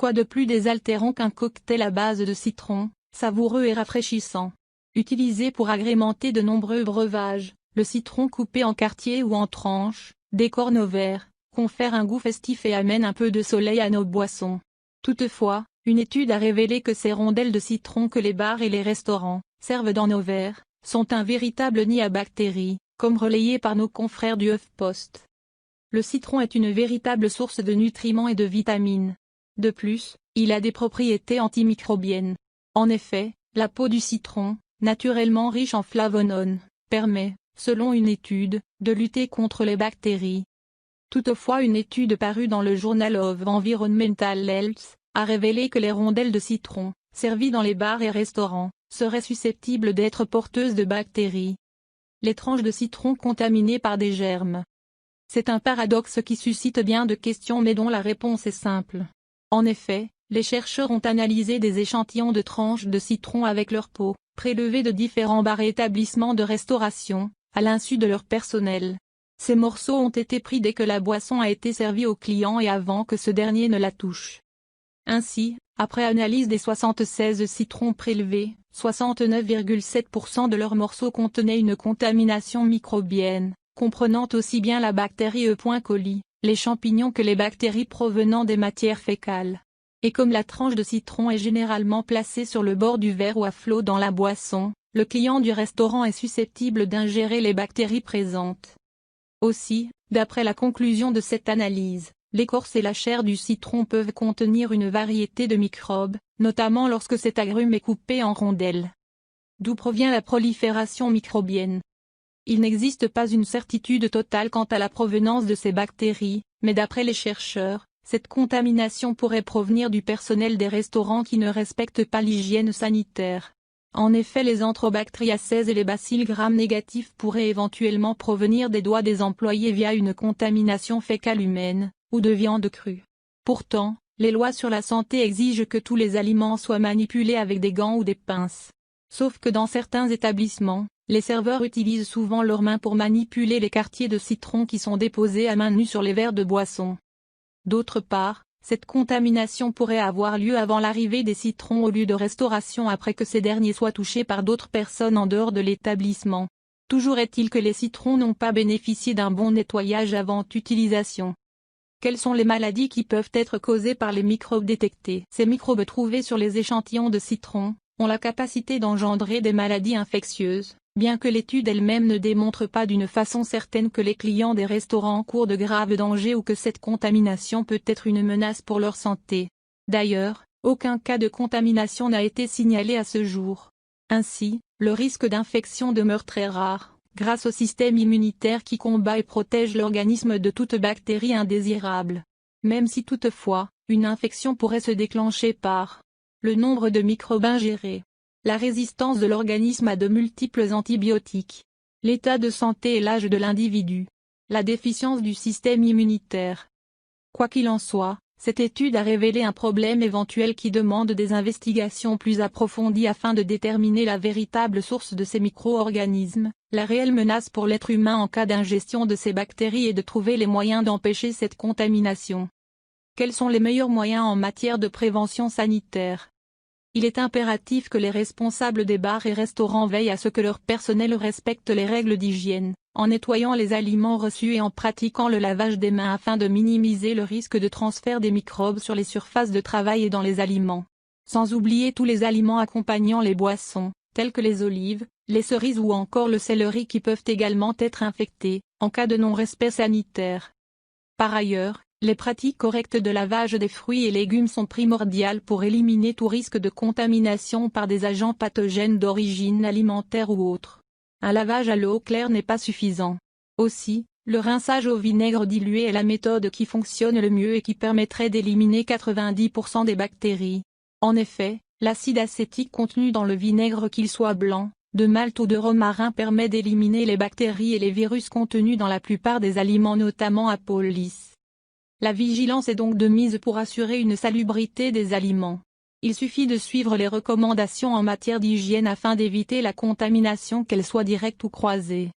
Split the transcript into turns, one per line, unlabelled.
Quoi de plus désaltérant qu'un cocktail à base de citron, savoureux et rafraîchissant. Utilisé pour agrémenter de nombreux breuvages, le citron coupé en quartiers ou en tranches, décore nos verres, confère un goût festif et amène un peu de soleil à nos boissons. Toutefois, une étude a révélé que ces rondelles de citron que les bars et les restaurants servent dans nos verres, sont un véritable nid à bactéries, comme relayé par nos confrères du HuffPost. Le citron est une véritable source de nutriments et de vitamines. De plus, il a des propriétés antimicrobiennes. En effet, la peau du citron, naturellement riche en flavonones, permet, selon une étude, de lutter contre les bactéries. Toutefois, une étude parue dans le Journal of Environmental Health a révélé que les rondelles de citron, servies dans les bars et restaurants, seraient susceptibles d'être porteuses de bactéries. Les tranches de citron contaminées par des germes. C'est un paradoxe qui suscite bien de questions mais dont la réponse est simple. En effet, les chercheurs ont analysé des échantillons de tranches de citron avec leur peau, prélevées de différents bars et établissements de restauration, à l'insu de leur personnel. Ces morceaux ont été pris dès que la boisson a été servie au client et avant que ce dernier ne la touche. Ainsi, après analyse des 76 citrons prélevés, 69,7% de leurs morceaux contenaient une contamination microbienne, comprenant aussi bien la bactérie E. coli, les champignons que les bactéries provenant des matières fécales. Et comme la tranche de citron est généralement placée sur le bord du verre ou à flot dans la boisson, le client du restaurant est susceptible d'ingérer les bactéries présentes. Aussi, d'après la conclusion de cette analyse, l'écorce et la chair du citron peuvent contenir une variété de microbes, notamment lorsque cet agrume est coupé en rondelles. D'où provient la prolifération microbienne? Il n'existe pas une certitude totale quant à la provenance de ces bactéries, mais d'après les chercheurs, cette contamination pourrait provenir du personnel des restaurants qui ne respectent pas l'hygiène sanitaire. En effet, les enterobacteriaceae et les bacilles gram-négatifs pourraient éventuellement provenir des doigts des employés via une contamination fécale humaine, ou de viande crue. Pourtant, les lois sur la santé exigent que tous les aliments soient manipulés avec des gants ou des pinces. Sauf que dans certains établissements, les serveurs utilisent souvent leurs mains pour manipuler les quartiers de citron qui sont déposés à main nue sur les verres de boisson. D'autre part, cette contamination pourrait avoir lieu avant l'arrivée des citrons au lieu de restauration après que ces derniers soient touchés par d'autres personnes en dehors de l'établissement. Toujours est-il que les citrons n'ont pas bénéficié d'un bon nettoyage avant utilisation. Quelles sont les maladies qui peuvent être causées par les microbes détectés? Ces microbes trouvés sur les échantillons de citron ont la capacité d'engendrer des maladies infectieuses, bien que l'étude elle-même ne démontre pas d'une façon certaine que les clients des restaurants courent de graves dangers ou que cette contamination peut être une menace pour leur santé. D'ailleurs, aucun cas de contamination n'a été signalé à ce jour. Ainsi, le risque d'infection demeure très rare, grâce au système immunitaire qui combat et protège l'organisme de toute bactérie indésirable. Même si toutefois, une infection pourrait se déclencher par le nombre de microbes ingérés, la résistance de l'organisme à de multiples antibiotiques, l'état de santé et l'âge de l'individu, la déficience du système immunitaire. Quoi qu'il en soit, cette étude a révélé un problème éventuel qui demande des investigations plus approfondies afin de déterminer la véritable source de ces micro-organismes, la réelle menace pour l'être humain en cas d'ingestion de ces bactéries et de trouver les moyens d'empêcher cette contamination. Quels sont les meilleurs moyens en matière de prévention sanitaire? Il est impératif que les responsables des bars et restaurants veillent à ce que leur personnel respecte les règles d'hygiène, en nettoyant les aliments reçus et en pratiquant le lavage des mains afin de minimiser le risque de transfert des microbes sur les surfaces de travail et dans les aliments. Sans oublier tous les aliments accompagnant les boissons, tels que les olives, les cerises ou encore le céleri qui peuvent également être infectés, en cas de non-respect sanitaire. Par ailleurs, les pratiques correctes de lavage des fruits et légumes sont primordiales pour éliminer tout risque de contamination par des agents pathogènes d'origine alimentaire ou autre. Un lavage à l'eau claire n'est pas suffisant. Aussi, le rinçage au vinaigre dilué est la méthode qui fonctionne le mieux et qui permettrait d'éliminer 90% des bactéries. En effet, l'acide acétique contenu dans le vinaigre qu'il soit blanc, de malt ou de romarin permet d'éliminer les bactéries et les virus contenus dans la plupart des aliments notamment à peau lisse. La vigilance est donc de mise pour assurer une salubrité des aliments. Il suffit de suivre les recommandations en matière d'hygiène afin d'éviter la contamination qu'elle soit directe ou croisée.